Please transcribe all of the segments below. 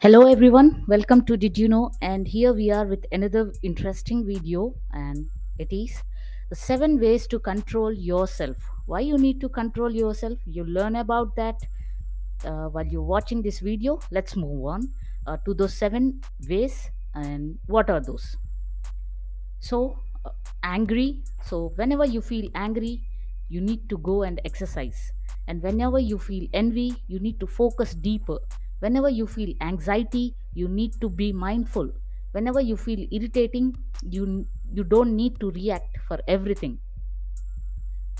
Hello everyone, welcome to Did You Know? And here we are with another interesting video, and it is the 7 ways to control yourself. Why you need to control yourself? You learn about that while you're watching this video. Let's move on to those 7 ways. And what are those? So, angry. So, whenever you feel angry, you need to go and exercise. And whenever you feel envy, you need to focus deeper. Whenever you feel anxiety, you need to be mindful. Whenever you feel irritating, you don't need to react for everything.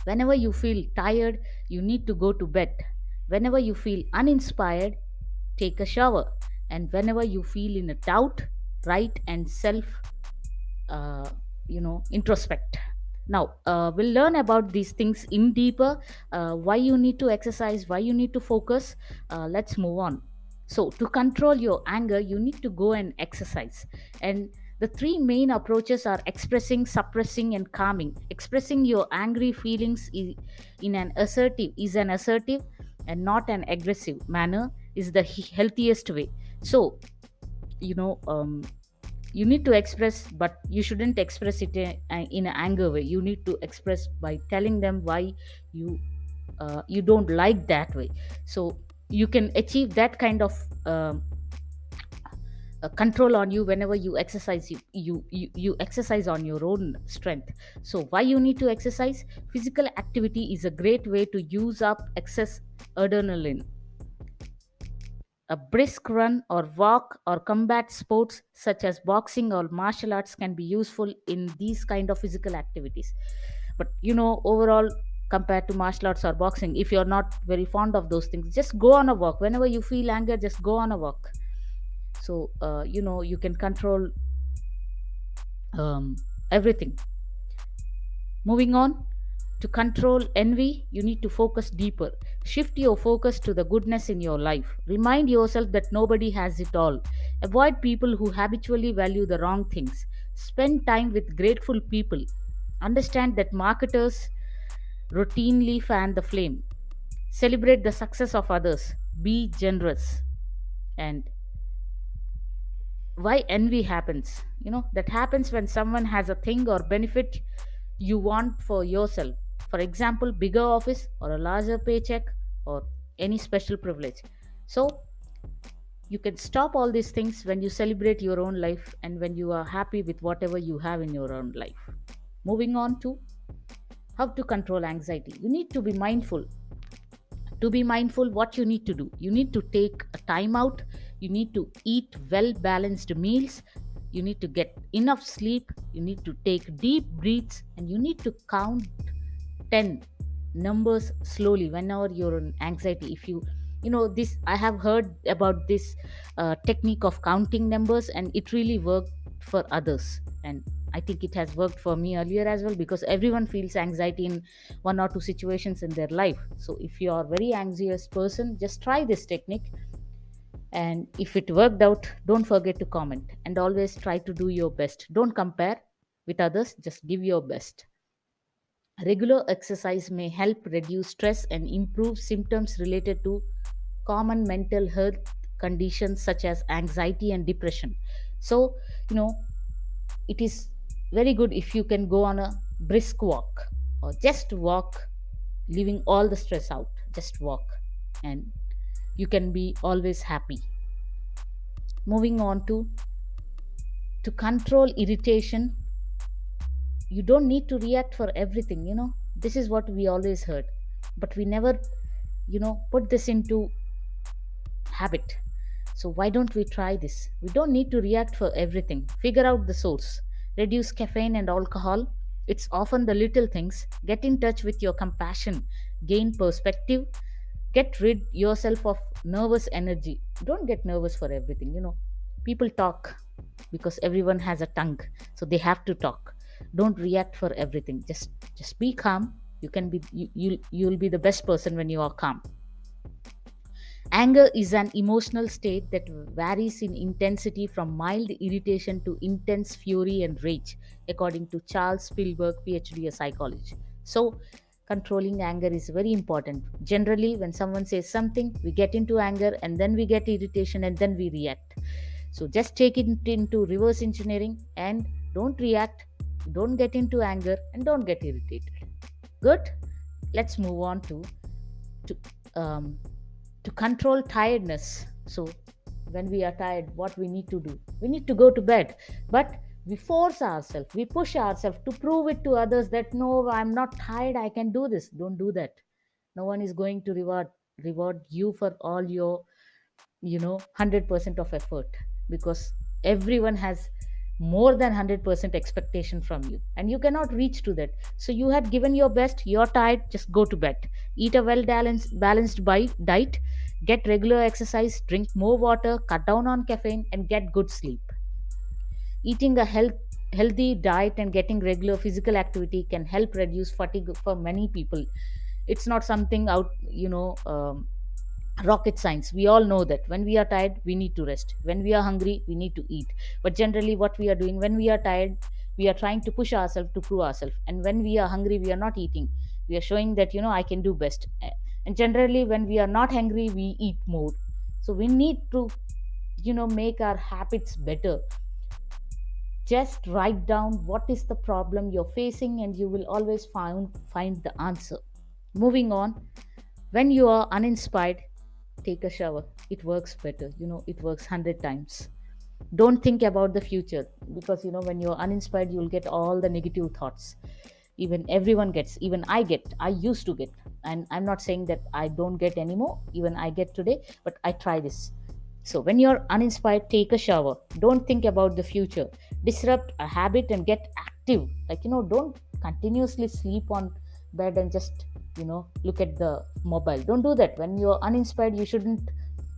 Whenever you feel tired, you need to go to bed. Whenever you feel uninspired, take a shower. And whenever you feel in a doubt, write and self uh, introspect. Now we'll learn about these things in deeper, why you need to exercise, why you need to focus. Let's move on. So to control your anger, you need to go and exercise. And the three main approaches are expressing, suppressing, and calming. Expressing your angry feelings is an assertive and not an aggressive manner, is the healthiest way. So you know um, you need to express, but you shouldn't express it in an anger way. You need to express by telling them why you you don't like that way. So you can achieve that kind of control on you whenever you exercise. You exercise on your own strength. So why you need to exercise? Physical activity is a great way to use up excess adrenaline. A brisk run or walk or combat sports such as boxing or martial arts can be useful in these kind of physical activities. But overall, compared to martial arts or boxing, if you're not very fond of those things, just go on a walk. Whenever you feel anger, just go on a walk. So you can control everything. Moving on, to control envy, you need to focus deeper. Shift your focus to the goodness in your life. Remind yourself that nobody has it all. Avoid people who habitually value the wrong things. Spend time with grateful people. Understand that marketers routinely fan the flame. Celebrate the success of others. Be generous. And why envy happens? That happens when someone has a thing or benefit you want for yourself. For example, bigger office or a larger paycheck or any special privilege. So you can stop all these things when you celebrate your own life and when you are happy with whatever you have in your own life. Moving on to how to control anxiety. You need to be mindful. To be mindful, what you need to do, you need to take a time out. You need to eat well balanced meals. You need to get enough sleep. You need to take deep breaths, and you need to count 10 numbers slowly whenever you're in anxiety. If this, I have heard about this technique of counting numbers, and it really worked for others. And I think it has worked for me earlier as well, because everyone feels anxiety in one or two situations in their life. So if you are a very anxious person, just try this technique. And if it worked out, don't forget to comment, and always try to do your best. Don't compare with others, just give your best. Regular exercise may help reduce stress and improve symptoms related to common mental health conditions such as anxiety and depression. So, you know, it is very good if you can go on a brisk walk or just walk, leaving all the stress out. Just walk, and you can be always happy. Moving on to control irritation, you don't need to react for everything. This is what we always heard, but we never put this into habit. So why don't we try this? We don't need to react for everything. Figure out the source. Reduce caffeine and alcohol. It's often the little things. Get in touch with your compassion. Gain perspective. Get rid yourself of nervous energy. Don't get nervous for everything. People talk because everyone has a tongue, so they have to talk. Don't react for everything. Just be calm. You can be you'll be the best person when you are calm. Anger is an emotional state that varies in intensity from mild irritation to intense fury and rage, according to Charles Spielberg, PhD in psychology. So, controlling anger is very important. Generally, when someone says something, we get into anger and then we get irritation and then we react. So just take it into reverse engineering and don't react, don't get into anger, and don't get irritated. Good. Let's move on to um, to control tiredness. So when we are tired, what we need to do? We need to go to bed, but we force ourselves, we push ourselves to prove it to others that no, I'm not tired, I can do this. Don't do that. No one is going to reward you for all your 100% of effort, because everyone has more than 100% expectation from you and you cannot reach to that. So you have given your best, you're tired, just go to bed. Eat a well balanced diet, get regular exercise, drink more water, cut down on caffeine, and get good sleep. Eating a healthy diet and getting regular physical activity can help reduce fatigue for many people. It's not something out, rocket science. We all know that when we are tired, we need to rest. When we are hungry, we need to eat. But generally, what we are doing when we are tired, we are trying to push ourselves to prove ourselves. And when we are hungry, we are not eating. We are showing that, I can do best. And generally, when we are not hungry, we eat more. So we need to, make our habits better. Just write down what is the problem you're facing and you will always find the answer. Moving on, when you are uninspired, take a shower. It works better. It works 100 times. Don't think about the future, because when you're uninspired, you'll get all the negative thoughts. Even everyone gets, even I used to get. And I'm not saying that I don't get anymore. Even I get today, but I try this. So when you're uninspired, take a shower. Don't think about the future. Disrupt a habit and get active. Like, don't continuously sleep on bed and just look at the mobile. Don't do that. When you're uninspired, you shouldn't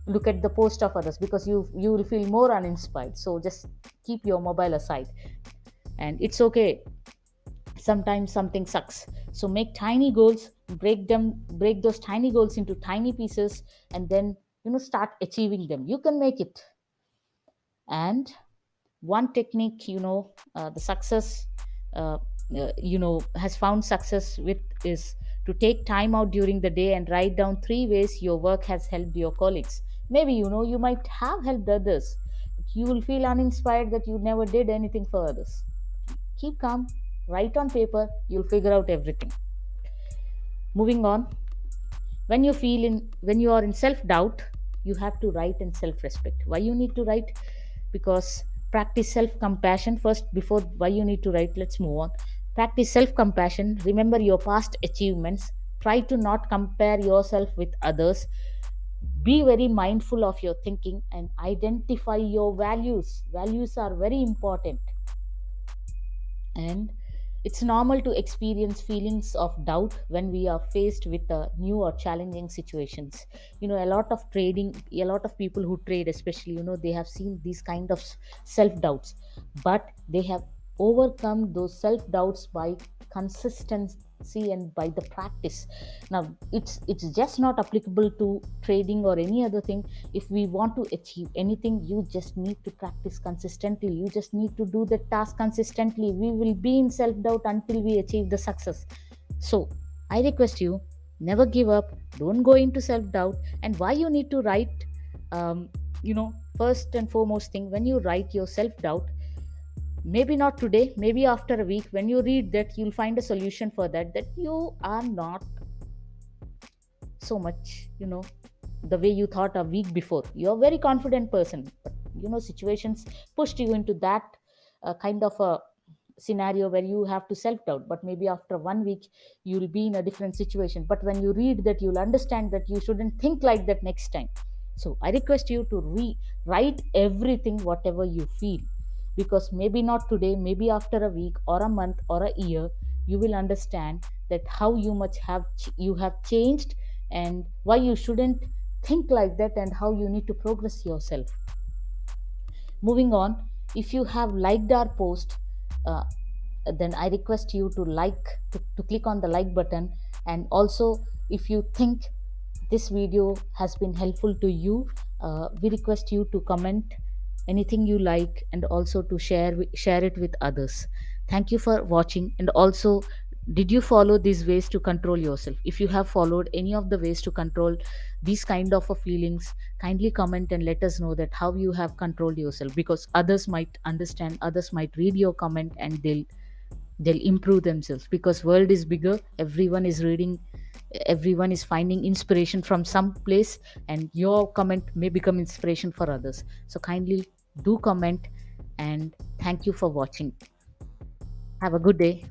look at the post of others, because you will feel more uninspired. So just keep your mobile aside. And it's okay, sometimes something sucks. So make tiny goals, break those tiny goals into tiny pieces, and then start achieving them. You can make it. And one technique, the success has found success with is to take time out during the day and write down 3 ways your work has helped your colleagues. Maybe you might have helped others, but you will feel uninspired that you never did anything for others. Keep calm, write on paper, you'll figure out everything. Moving on, when you are in self doubt, you have to write in self respect. Why you need to write? Because practice self compassion first before why you need to write. Let's move on. Practice self compassion. Remember your past achievements. Try to not compare yourself with others. Be very mindful of your thinking and identify your values. Values are very important. And it's normal to experience feelings of doubt when we are faced with new or challenging situations. A lot of trading, a lot of people who trade especially, they have seen these kind of self doubts, but they have overcome those self doubts by consistency and by the practice. Now it's just not applicable to trading or any other thing. If we want to achieve anything, you just need to practice consistently. You just need to do the task consistently. We will be in self doubt until we achieve the success. So I request you, never give up, don't go into self doubt. And why you need to write, first and foremost thing, when you write your self doubt, maybe not today, maybe after a week, when you read that, you'll find a solution for that you are not so much, the way you thought a week before. You're a very confident person, but situations pushed you into that kind of a scenario where you have to self doubt. But maybe after 1 week, you'll be in a different situation. But when you read that, you'll understand that you shouldn't think like that next time. So I request you to write everything, whatever you feel, because maybe not today, maybe after a week or a month or a year, you will understand that how you have changed, and why you shouldn't think like that, and how you need to progress yourself. Moving on, if you have liked our post, uh, then I request you to click on the like button. And also, if you think this video has been helpful to you, we request you to comment anything you like, and also to share it with others. Thank you for watching. And also, Did you follow these ways to control yourself? If you have followed any of the ways to control these kind of feelings, kindly comment and let us know that how you have controlled yourself, because others might understand, others might read your comment, and they'll improve themselves, because world is bigger, everyone is reading, everyone is finding inspiration from some place, and your comment may become inspiration for others. So kindly do comment, and thank you for watching. Have a good day.